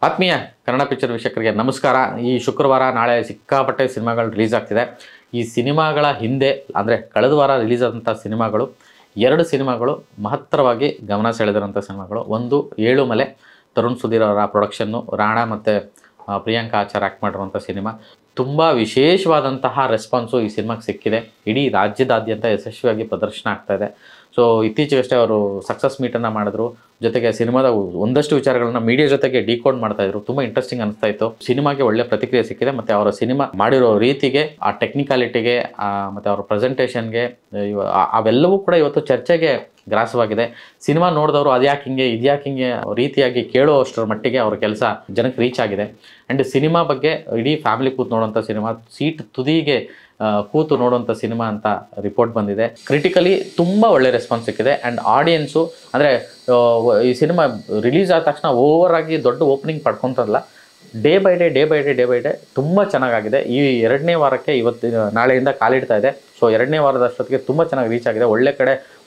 ಆತ್ಮೀಯ ಕನ್ನಡ ಪಿಕ್ಚರ್ ವೀಕ್ಷಕರಿಗೆ ನಮಸ್ಕಾರ. ಈ ಶುಕ್ರವಾರ ನಾಳೆ ಸಿಕ್ಕಾಪಟ್ಟೆ ಸಿನಿಮಾಗಳು ರಿಲೀಸ್ ಆಗ್ತಿದೆ. ಈ ಸಿನಿಮಾಗಳ ಹಿಂದೆ ಅಂದರೆ ಕಳೆದ ವಾರ ರಿಲೀಸ್ ಆದಂಥ ಸಿನಿಮಾಗಳು ಎರಡು ಸಿನಿಮಾಗಳು ಮಹತ್ತರವಾಗಿ ಗಮನ ಸೆಳೆದಿರೋಂಥ ಸಿನಿಮಾಗಳು. ಒಂದು ಏಳುಮಲೆ, ತರುಣ್ ಸುಧೀರ್ ಅವರ ಪ್ರೊಡಕ್ಷನ್ನು, ರಾಣಾ ಮತ್ತು ಪ್ರಿಯಾಂಕಾ ಆಚಾರ್ ಆ್ಯಕ್ಟ್ ಮಾಡಿರುವಂಥ ಸಿನಿಮಾ. ತುಂಬ ವಿಶೇಷವಾದಂತಹ ರೆಸ್ಪಾನ್ಸು ಈ ಸಿನಿಮಾಗೆ ಸಿಕ್ಕಿದೆ. ಇಡೀ ರಾಜ್ಯದಾದ್ಯಂತ ಯಶಸ್ವಿಯಾಗಿ ಪ್ರದರ್ಶನ ಆಗ್ತಾಯಿದೆ. ಸೊ ಇತ್ತೀಚೆಗಷ್ಟೇ ಅವರು ಸಕ್ಸಸ್ ಮೀಟನ್ನು ಮಾಡಿದ್ರು. ಜೊತೆಗೆ ಸಿನಿಮಾದ ಒಂದಷ್ಟು ವಿಚಾರಗಳನ್ನ ಮೀಡಿಯಾ ಜೊತೆಗೆ ಡಿಕೋಡ್ ಮಾಡ್ತಾಯಿದ್ರು. ತುಂಬ ಇಂಟ್ರೆಸ್ಟಿಂಗ್ ಅನಿಸ್ತಾ ಇತ್ತು. ಸಿನಿಮಾಗೆ ಒಳ್ಳೆ ಪ್ರತಿಕ್ರಿಯೆ ಸಿಕ್ಕಿದೆ. ಮತ್ತು ಅವರ ಸಿನಿಮಾ ಮಾಡಿರೋ ರೀತಿಗೆ, ಆ ಟೆಕ್ನಿಕಾಲಿಟಿಗೆ ಮತ್ತು ಅವರ ಪ್ರೆಸೆಂಟೇಷನ್ಗೆ ಅವೆಲ್ಲವೂ ಕೂಡ ಇವತ್ತು ಚರ್ಚೆಗೆ ಗ್ರಾಸವಾಗಿದೆ. ಸಿನಿಮಾ ನೋಡಿದವರು ಅದ್ಯಾಕೆ ಹಿಂಗೆ ಇದ್ಯಾಕೆ ಹಿಂಗೆ ರೀತಿಯಾಗಿ ಕೇಳುವಷ್ಟರ ಮಟ್ಟಿಗೆ ಅವ್ರ ಕೆಲಸ ಜನಕ್ಕೆ ರೀಚ್ ಆಗಿದೆ. ಆ್ಯಂಡ್ ಸಿನಿಮಾ ಬಗ್ಗೆ ಇಡೀ ಫ್ಯಾಮಿಲಿ ಕೂತು ನೋಡೋಂಥ ಸಿನಿಮಾ, ಸೀಟ್ ತುದಿಗೆ ಕೂತು ನೋಡುವಂಥ ಸಿನಿಮಾ ಅಂತ ರಿಪೋರ್ಟ್ ಬಂದಿದೆ. ಕ್ರಿಟಿಕಲಿ ತುಂಬ ಒಳ್ಳೆ ರೆಸ್ಪಾನ್ಸ್ ಸಿಕ್ಕಿದೆ. ಆ್ಯಂಡ್ ಆಡಿಯನ್ಸು ಅಂದರೆ ಈ ಸಿನಿಮಾ ರಿಲೀಸ್ ಆದ ತಕ್ಷಣ ಓವರಾಗಿ ದೊಡ್ಡ ಓಪನಿಂಗ್ ಪಡ್ಕೊತಲ್ಲ, ಡೇ ಬೈ ಡೇ ತುಂಬ ಚೆನ್ನಾಗಾಗಿದೆ. ಈ ಎರಡನೇ ವಾರಕ್ಕೆ ನಾಳೆಯಿಂದ ಕಾಲಿಡ್ತಾ ಇದೆ. ಸೊ ಎರಡನೇ ವಾರದಷ್ಟೊತ್ತಿಗೆ ತುಂಬ ಚೆನ್ನಾಗಿ ರೀಚ್ ಆಗಿದೆ.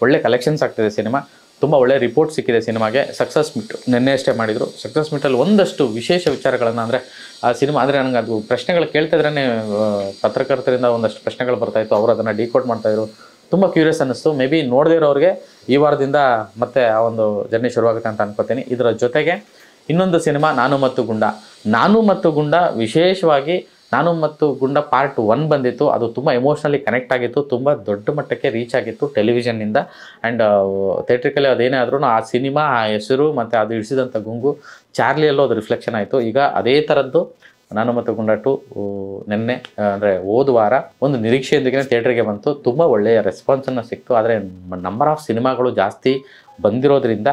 ಒಳ್ಳೆ ಕಲೆಕ್ಷನ್ಸ್ ಆಗ್ತಿದೆ ಸಿನಿಮಾ. ತುಂಬ ಒಳ್ಳೆ ರಿಪೋರ್ಟ್ ಸಿಕ್ಕಿದೆ ಸಿನಿಮಾಗೆ. ಸಕ್ಸಸ್ ಮೀಟ್ ನಿನ್ನೆ ಅಷ್ಟೇ ಮಾಡಿದರು. ಸಕ್ಸಸ್ ಮೀಟಲ್ಲಿ ಒಂದಷ್ಟು ವಿಶೇಷ ವಿಚಾರಗಳನ್ನು ಅಂದರೆ ಆ ಸಿನಿಮಾ ಅಂದರೆ ನನಗೆ ಅದು ಪ್ರಶ್ನೆಗಳು ಕೇಳ್ತಿದ್ರೇ ಪತ್ರಕರ್ತರಿಂದ ಒಂದಷ್ಟು ಪ್ರಶ್ನೆಗಳು ಬರ್ತಾಯಿತ್ತು. ಅವರು ಅದನ್ನು ಡಿಕೋಡ್ ಮಾಡ್ತಾಯಿದ್ರು. ತುಂಬ ಕ್ಯೂರಿಯಸ್ ಅನ್ನಿಸ್ತು. ಮೇ ಬಿ ನೋಡದೇ ಇರೋರಿಗೆ ಈ ವಾರದಿಂದ ಮತ್ತೆ ಆ ಒಂದು ಜರ್ನಿ ಶುರುವಾಗುತ್ತೆ ಅಂತ ಅನ್ಕೋತೀನಿ. ಇದರ ಜೊತೆಗೆ ಇನ್ನೊಂದು ಸಿನಿಮಾ ನಾನು ಮತ್ತು ಗುಂಡ ವಿಶೇಷವಾಗಿ ನಾನು ಮತ್ತು ಗುಂಡ ಪಾರ್ಟ್ 1 ಬಂದಿತ್ತು. ಅದು ತುಂಬ ಎಮೋಷ್ನಲಿ ಕನೆಕ್ಟ್ ಆಗಿತ್ತು. ತುಂಬ ದೊಡ್ಡ ಮಟ್ಟಕ್ಕೆ ರೀಚ್ ಆಗಿತ್ತು ಟೆಲಿವಿಷನ್ನಿಂದ. ಆ್ಯಂಡ್ ಥಿಯೇಟ್ರಿಕಲಿ ಅದೇನೇ ಆದ್ರೂ ಆ ಸಿನಿಮಾ, ಆ ಹೆಸರು ಮತ್ತು ಅದು ಇಳಿಸಿದಂಥ ಗುಂಗು ಚಾರ್ಲಿಯಲ್ಲೂ ಅದು ರಿಫ್ಲೆಕ್ಷನ್ ಆಯಿತು. ಈಗ ಅದೇ ಥರದ್ದು ನಾನು ಮತ್ತು ಗುಂಡ 2 ನಿನ್ನೆ ಅಂದರೆ ಹೋದ ವಾರ ಒಂದು ನಿರೀಕ್ಷೆಯೊಂದಿಗೆ ಥಿಯೇಟ್ರಿಗೆ ಬಂತು. ತುಂಬ ಒಳ್ಳೆಯ ರೆಸ್ಪಾನ್ಸನ್ನು ಸಿಕ್ತು. ಆದರೆ ನಂಬರ್ ಆಫ್ ಸಿನಿಮಾಗಳು ಜಾಸ್ತಿ ಬಂದಿರೋದ್ರಿಂದ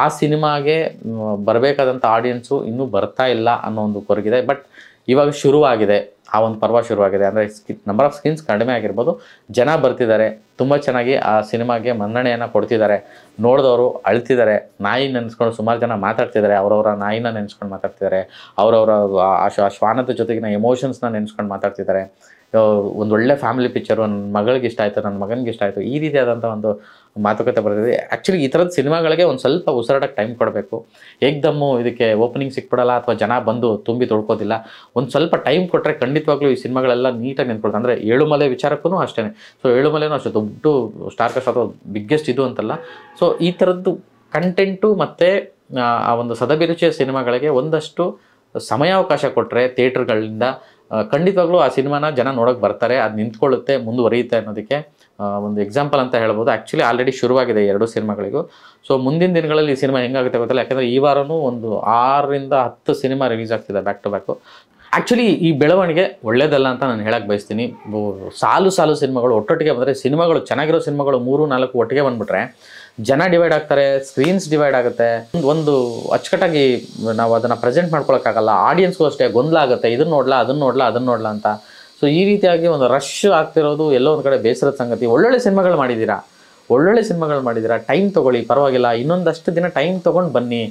ಆ ಸಿನಿಮಾಗೆ ಬರಬೇಕಾದಂಥ ಆಡಿಯನ್ಸು ಇನ್ನೂ ಬರ್ತಾ ಇಲ್ಲ ಅನ್ನೋ ಒಂದು ಕೊರಗಿದೆ. ಬಟ್ ಇವಾಗ ಶುರುವಾಗಿದೆ, ಆ ಒಂದು ಪರ್ವ ಶುರುವಾಗಿದೆ. ಅಂದರೆ ನಂಬರ್ ಆಫ್ ಸ್ಕ್ರೀನ್ಸ್ ಕಡಿಮೆ ಆಗಿರ್ಬೋದು, ಜನ ಬರ್ತಿದ್ದಾರೆ, ತುಂಬ ಚೆನ್ನಾಗಿ ಆ ಸಿನಿಮಾಗೆ ಮನ್ನಣೆಯನ್ನು ಕೊಡ್ತಿದ್ದಾರೆ. ನೋಡಿದವರು ಅಳ್ತಿದ್ದಾರೆ. ನಾಯಿ ನೆನೆಸ್ಕೊಂಡು ಸುಮಾರು ಜನ ಮಾತಾಡ್ತಿದ್ದಾರೆ. ಅವರವರ ನಾಯಿನ ನೆನೆಸ್ಕೊಂಡು ಮಾತಾಡ್ತಿದ್ದಾರೆ. ಅವರವರ ಆ ಶ್ವಾನದ ಜೊತೆಗಿನ ಎಮೋಷನ್ಸ್ನ ನೆನೆಸ್ಕೊಂಡು ಮಾತಾಡ್ತಿದ್ದಾರೆ. ಒಂದೊಳ್ಳೆ ಫ್ಯಾಮಿಲಿ ಪಿಕ್ಚರು, ನನ್ನ ಮಗಳಿಗೆ ಇಷ್ಟ ಆಯಿತು, ನನ್ನ ಮಗನಿಗೆ ಇಷ್ಟ ಆಯಿತು, ಈ ರೀತಿಯಾದಂಥ ಒಂದು ಮಾತುಕತೆ ಬರ್ತಿದೆ. ಆ್ಯಕ್ಚುಲಿ ಈ ಥರದ ಸಿನಿಮಾಗಳಿಗೆ ಒಂದು ಸ್ವಲ್ಪ ಉಸಿರಾಡಕ್ಕೆ ಟೈಮ್ ಕೊಡಬೇಕು. ಏಕ್ದಮ್ಮು ಇದಕ್ಕೆ ಓಪನಿಂಗ್ ಸಿಕ್ಬಿಡಲ್ಲ ಅಥವಾ ಜನ ಬಂದು ತುಂಬಿ ತೊಳ್ಕೋದಿಲ್ಲ. ಒಂದು ಸ್ವಲ್ಪ ಟೈಮ್ ಕೊಟ್ಟರೆ ಖಂಡಿತವಾಗ್ಲೂ ಈ ಸಿನಿಮಾಗಳೆಲ್ಲ ನೀಟಾಗಿ ನಿಂತ್ಕೊಳ್ತಾರೆ. ಅಂದರೆ ಏಳುಮಲೆ ವಿಚಾರಕ್ಕೂ ಅಷ್ಟೇ. ಸೊ ಏಳುಮಲೆನೂ ಅಷ್ಟೇ ದೊಡ್ಡ ಸ್ಟಾರ್ ಕಾಸ್ಟ್ ಅಥವಾ ಬಿಗ್ಗೆಸ್ಟ್ ಇದು ಅಂತಲ್ಲ. ಸೊ ಈ ಥರದ್ದು ಕಂಟೆಂಟು ಮತ್ತು ಆ ಒಂದು ಸದಭಿರುಚಿಯ ಸಿನಿಮಾಗಳಿಗೆ ಒಂದಷ್ಟು ಸಮಯಾವಕಾಶ ಕೊಟ್ಟರೆ ಥಿಯೇಟ್ರ್ಗಳಿಂದ ಖಂಡಿತವಾಗ್ಲೂ ಆ ಸಿನಿಮಾನ ಜನ ನೋಡೋಕೆ ಬರ್ತಾರೆ. ಅದು ನಿಂತ್ಕೊಳ್ಳುತ್ತೆ, ಮುಂದುವರಿಯುತ್ತೆ ಅನ್ನೋದಕ್ಕೆ ಒಂದು ಎಕ್ಸಾಂಪಲ್ ಅಂತ ಹೇಳ್ಬೋದು. ಆ್ಯಕ್ಚುಲಿ ಆಲ್ರೆಡಿ ಶುರುವಾಗಿದೆ ಈ 2 ಸಿನಿಮಾಗಳಿಗೂ. ಸೊ ಮುಂದಿನ ದಿನಗಳಲ್ಲಿ ಈ ಸಿನಿಮಾ ಹೆಂಗಾಗುತ್ತೆ ಗೊತ್ತಿಲ್ಲ. ಯಾಕಂದರೆ ಈ ವಾರನೂ ಒಂದು 6 ರಿಂದ 10 ಸಿನಿಮಾ ರಿಲೀಸ್ ಆಗ್ತಿದೆ ಬ್ಯಾಕ್ ಟು ಬ್ಯಾಕು. ಆ್ಯಕ್ಚುಲಿ ಈ ಬೆಳವಣಿಗೆ ಒಳ್ಳೇದಲ್ಲ ಅಂತ ನಾನು ಹೇಳಕ್ಕೆ ಬಯಸ್ತೀನಿ. ಸಾಲು ಸಿನಿಮಾಗಳು ಒಟ್ಟೊಟ್ಟಿಗೆ ಬಂದರೆ, ಸಿನಿಮಾಗಳು ಚೆನ್ನಾಗಿರೋ ಸಿನಿಮಾಗಳು 3-4 ಒಟ್ಟಿಗೆ ಬಂದುಬಿಟ್ರೆ ಜನ ಡಿವೈಡ್ ಆಗ್ತಾರೆ, ಸ್ಕ್ರೀನ್ಸ್ ಡಿವೈಡ್ ಆಗುತ್ತೆ. ಒಂದು ಅಚ್ಚುಕಟ್ಟಾಗಿ ನಾವು ಅದನ್ನು ಪ್ರೆಸೆಂಟ್ ಮಾಡ್ಕೊಳಕ್ಕಾಗಲ್ಲ. ಆಡಿಯನ್ಸ್ಗೂ ಅಷ್ಟೇ ಗೊಂದಲ ಆಗುತ್ತೆ, ಇದನ್ನು ನೋಡಲ್ಲ ಅಂತ. ಸೊ ಈ ರೀತಿಯಾಗಿ ಒಂದು ರಶ್ ಆಗ್ತಿರೋದು ಎಲ್ಲೋ ಒಂದು ಕಡೆ ಬೇಸರದ ಸಂಗತಿ. ಒಳ್ಳೊಳ್ಳೆ ಸಿನಿಮಾಗಳು ಮಾಡಿದ್ದೀರಾ, ಟೈಮ್ ತೊಗೊಳ್ಳಿ, ಪರವಾಗಿಲ್ಲ, ಇನ್ನೊಂದಷ್ಟು ದಿನ ಟೈಮ್ ತೊಗೊಂಡು ಬನ್ನಿ.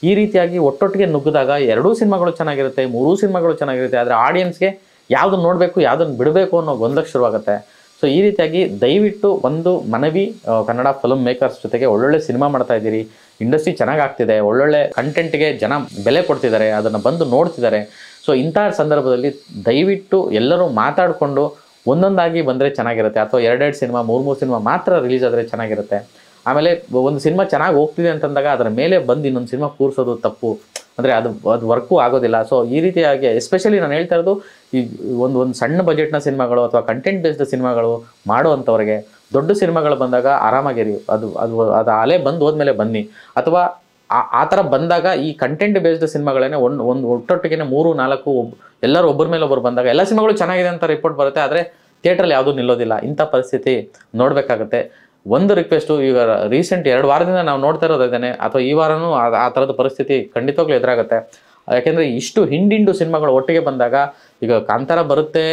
ಈ ರೀತಿಯಾಗಿ ಒಟ್ಟೊಟ್ಟಿಗೆ ನುಗ್ಗಿದಾಗ 2 ಸಿನಿಮಾಗಳು ಚೆನ್ನಾಗಿರುತ್ತೆ, 3 ಸಿನಿಮಾಗಳು ಚೆನ್ನಾಗಿರುತ್ತೆ. ಆದರೆ ಆಡಿಯನ್ಸ್ಗೆ ಯಾವುದನ್ನು ನೋಡಬೇಕು, ಯಾವುದನ್ನು ಬಿಡಬೇಕು ಅನ್ನೋ ಗೊಂದಲಕ್ಕೆ ಶುರುವಾಗುತ್ತೆ. ಸೊ ಈ ರೀತಿಯಾಗಿ ದಯವಿಟ್ಟು ಒಂದು ಮನವಿ, ಕನ್ನಡ ಫಿಲ್ಮ್ ಮೇಕರ್ಸ್ ಜೊತೆಗೆ ಒಳ್ಳೊಳ್ಳೆ ಸಿನಿಮಾ ಮಾಡ್ತಾ ಇದ್ದೀರಿ, ಇಂಡಸ್ಟ್ರಿ ಚೆನ್ನಾಗಿ ಆಗ್ತಿದೆ, ಒಳ್ಳೊಳ್ಳೆ ಕಂಟೆಂಟ್ಗೆ ಜನ ಬೆಲೆ ಕೊಡ್ತಿದ್ದಾರೆ, ಅದನ್ನು ಬಂದು ನೋಡ್ತಿದ್ದಾರೆ. ಸೊ ಇಂಥ ಸಂದರ್ಭದಲ್ಲಿ ದಯವಿಟ್ಟು ಎಲ್ಲರೂ ಮಾತಾಡಿಕೊಂಡು ಒಂದೊಂದಾಗಿ ಬಂದರೆ ಚೆನ್ನಾಗಿರುತ್ತೆ. ಅಥವಾ 2 ಸಿನಿಮಾ 3 ಸಿನಿಮಾ ಮಾತ್ರ ರಿಲೀಸ್ ಆದರೆ ಚೆನ್ನಾಗಿರುತ್ತೆ. ಆಮೇಲೆ ಒಂದು ಸಿನಿಮಾ ಚೆನ್ನಾಗಿ ಹೋಗ್ತಿದೆ ಅಂತಂದಾಗ ಅದರ ಮೇಲೆ ಬಂದು ಇನ್ನೊಂದು ಸಿನಿಮಾ ಕೂರಿಸೋದು ತಪ್ಪು. ಅಂದರೆ ಅದು ವರ್ಕು ಆಗೋದಿಲ್ಲ. ಸೊ ಈ ರೀತಿಯಾಗಿ ಎಸ್ಪೆಷಲಿ ನಾನು ಹೇಳ್ತಾ ಇರೋದು ಈ ಒಂದು ಸಣ್ಣ ಬಜೆಟ್ನ ಸಿನಿಮಾಗಳು ಅಥವಾ ಕಂಟೆಂಟ್ ಬೇಸ್ಡ್ ಸಿನಿಮಾಗಳು ಮಾಡುವಂಥವ್ರಿಗೆ, ದೊಡ್ಡ ಸಿನಿಮಾಗಳು ಬಂದಾಗ ಆರಾಮಾಗಿರಿ, ಅದು ಅಲೆ ಬಂದು ಹೋದ್ಮೇಲೆ ಬನ್ನಿ. ಅಥವಾ ಆ ಥರ ಬಂದಾಗ ಈ ಕಂಟೆಂಟ್ ಬೇಸ್ಡ್ ಸಿನಿಮಾಗಳೇ ಒಂದು ಒಟ್ಟೊಟ್ಟಿಗೆ 3-4 ಎಲ್ಲರೂ ಒಬ್ಬರ ಮೇಲೆ ಒಬ್ಬರು ಬಂದಾಗ ಎಲ್ಲ ಸಿನಿಮಾಗಳು ಚೆನ್ನಾಗಿದೆ ಅಂತ ರಿಪೋರ್ಟ್ ಬರುತ್ತೆ. ಆದರೆ ಥಿಯೇಟ್ರಲ್ಲಿ ಯಾವುದೂ ನಿಲ್ಲೋದಿಲ್ಲ. ಇಂಥ ಪರಿಸ್ಥಿತಿ ನೋಡಬೇಕಾಗುತ್ತೆ. ಒಂದು ರಿಕ್ವೆಸ್ಟು, ಈಗ ರೀಸೆಂಟ್ 2 ವಾರದಿಂದ ನಾವು ನೋಡ್ತಾ ಇರೋದಿದ್ದೇನೆ, ಅಥವಾ ಈ ವಾರನೂ ಆ ಥರದ ಪರಿಸ್ಥಿತಿ ಖಂಡಿತವಾಗ್ಲೂ ಎದುರಾಗುತ್ತೆ. ಯಾಕೆಂದರೆ ಇಷ್ಟು ಹಿಂಡು ಸಿನಿಮಾಗಳು ಒಟ್ಟಿಗೆ ಬಂದಾಗ, ಈಗ ಕಾಂತಾರ ಬರುತ್ತೆ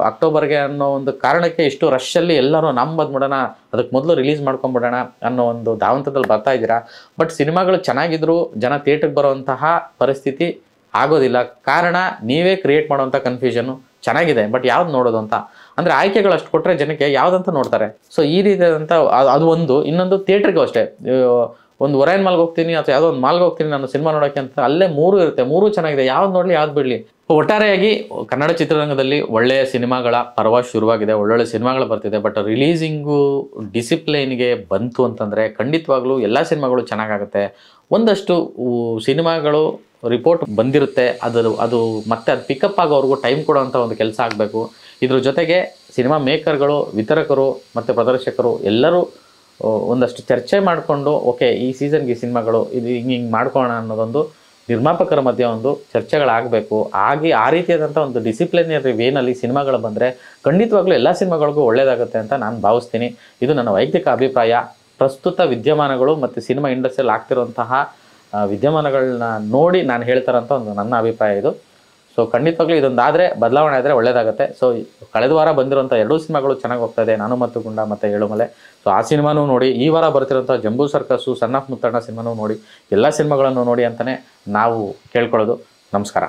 ಅಕ್ಟೋಬರ್ಗೆ ಅನ್ನೋ ಒಂದು ಕಾರಣಕ್ಕೆ ಇಷ್ಟು ರಶಲ್ಲಿ ಎಲ್ಲರೂ ಬಂದ್ಬಿಡೋಣ, ಅದಕ್ಕೆ ಮೊದಲು ರಿಲೀಸ್ ಮಾಡ್ಕೊಂಬಿಡೋಣ ಅನ್ನೋ ಒಂದು ಧಾವಂತದಲ್ಲಿ ಬರ್ತಾ ಇದ್ದೀರಾ. ಬಟ್ ಸಿನಿಮಾಗಳು ಚೆನ್ನಾಗಿದ್ರು ಜನ ಥಿಯೇಟ್ರಿಗೆ ಬರುವಂತಹ ಪರಿಸ್ಥಿತಿ ಆಗೋದಿಲ್ಲ. ಕಾರಣ ನೀವೇ ಕ್ರಿಯೇಟ್ ಮಾಡುವಂಥ ಕನ್ಫ್ಯೂಷನ್ನು. ಚೆನ್ನಾಗಿದೆ ಬಟ್ ಯಾವ್ದು ನೋಡೋದು ಅಂತ. ಅಂದರೆ ಆಯ್ಕೆಗಳು ಅಷ್ಟು ಕೊಟ್ಟರೆ ಜನಕ್ಕೆ ಯಾವುದಂತ ನೋಡ್ತಾರೆ. ಸೊ ಈ ರೀತಿಯಾದಂಥ ಅದು ಒಂದು. ಇನ್ನೊಂದು ಥಿಯೇಟ್ರಿಗೂ ಅಷ್ಟೇ, ಒಂದು ಒರೈನ್ ಮಾಲ್ಗೆ ಹೋಗ್ತೀನಿ ಅಥವಾ ಯಾವುದೋ ಒಂದು ಮಾಲ್ಗೆ ಹೋಗ್ತೀನಿ ನಾನು ಸಿನಿಮಾ ನೋಡೋಕ್ಕೆ ಅಂತ, ಅಲ್ಲೇ 3 ಇರುತ್ತೆ, 3 ಚೆನ್ನಾಗಿದೆ, ಯಾವ್ದು ನೋಡಲಿ ಯಾವ್ದು ಬಿಡಲಿ. ಒಟ್ಟಾರೆಯಾಗಿ ಕನ್ನಡ ಚಿತ್ರರಂಗದಲ್ಲಿ ಒಳ್ಳೆಯ ಸಿನಿಮಾಗಳ ಪರ್ವ ಶುರುವಾಗಿದೆ, ಒಳ್ಳೊಳ್ಳೆ ಸಿನಿಮಾಗಳು ಬರ್ತಿದೆ. ಬಟ್ ರಿಲೀಸಿಂಗು ಡಿಸಿಪ್ಲೈನ್ಗೆ ಬಂತು ಅಂತಂದರೆ ಖಂಡಿತವಾಗ್ಲೂ ಎಲ್ಲ ಸಿನಿಮಾಗಳು ಚೆನ್ನಾಗಾಗುತ್ತೆ. ಒಂದಷ್ಟು ಸಿನಿಮಾಗಳು ರಿಪೋರ್ಟ್ ಬಂದಿರುತ್ತೆ, ಅದು ಮತ್ತೆ ಅದು ಪಿಕಪ್ ಆಗೋವರೆಗೂ ಟೈಮ್ ಕೊಡೋವಂಥ ಒಂದು ಕೆಲಸ ಆಗಬೇಕು. ಇದ್ರ ಜೊತೆಗೆ ಸಿನಿಮಾ ಮೇಕರ್ಗಳು, ವಿತರಕರು ಮತ್ತು ಪ್ರದರ್ಶಕರು ಎಲ್ಲರೂ ಒಂದಷ್ಟು ಚರ್ಚೆ ಮಾಡಿಕೊಂಡು ಓಕೆ ಈ ಸೀಸನ್ಗೆ ಈ ಸಿನಿಮಾಗಳು ಇದು ಹಿಂಗೆ ಮಾಡ್ಕೊಳ್ಳೋಣ ಅನ್ನೋದೊಂದು ನಿರ್ಮಾಪಕರ ಮಧ್ಯೆ ಒಂದು ಚರ್ಚೆಗಳಾಗಬೇಕು. ಆ ರೀತಿಯಾದಂಥ ಒಂದು ಡಿಸಿಪ್ಲಿನರಿ ವೇನಲ್ಲಿ ಸಿನಿಮಾಗಳು ಬಂದರೆ ಖಂಡಿತವಾಗ್ಲೂ ಎಲ್ಲ ಸಿನಿಮಾಗಳಿಗೂ ಒಳ್ಳೆಯದಾಗುತ್ತೆ ಅಂತ ನಾನು ಭಾವಿಸ್ತೀನಿ. ಇದು ನನ್ನ ವೈಯಕ್ತಿಕ ಅಭಿಪ್ರಾಯ. ಪ್ರಸ್ತುತ ವಿದ್ಯಮಾನಗಳು ಮತ್ತು ಸಿನಿಮಾ ಇಂಡಸ್ಟ್ರಿಯಲ್ಲಿ ಆಗ್ತಿರುವಂತಹ ವಿದ್ಯಮಾನಗಳನ್ನ ನೋಡಿ ನಾನು ಹೇಳ್ತಾರಂಥ ಒಂದು ನನ್ನ ಅಭಿಪ್ರಾಯ ಇದು. ಸೊ ಖಂಡಿತವಾಗ್ಲೂ ಇದೊಂದಾದರೆ ಬದಲಾವಣೆ ಆದರೆ ಒಳ್ಳೆಯದಾಗುತ್ತೆ. ಸೊ ಕಳೆದ ವಾರ ಬಂದಿರೋಂಥ 2 ಸಿನಿಮಾಗಳು ಚೆನ್ನಾಗಿ ಹೋಗ್ತಾಯಿದೆ, ನಾನು ಮತ್ತು ಗುಂಡ ಮತ್ತು ಏಳುಮಲೆ. ಸೊ ಆ ಸಿನಿಮಾನೂ ನೋಡಿ, ಈ ವಾರ ಬರ್ತಿರೋಂಥ ಜಂಬೂ ಸರ್ಕಸ್ಸು, ಸನ್ ಆಫ್ ಮುತ್ತಣ್ಣ ಸಿನಿಮಾನೂ ನೋಡಿ, ಎಲ್ಲ ಸಿನಿಮಾಗಳನ್ನು ನೋಡಿ ಅಂತಲೇ ನಾವು ಕೇಳ್ಕೊಳ್ಳೋದು. ನಮಸ್ಕಾರ.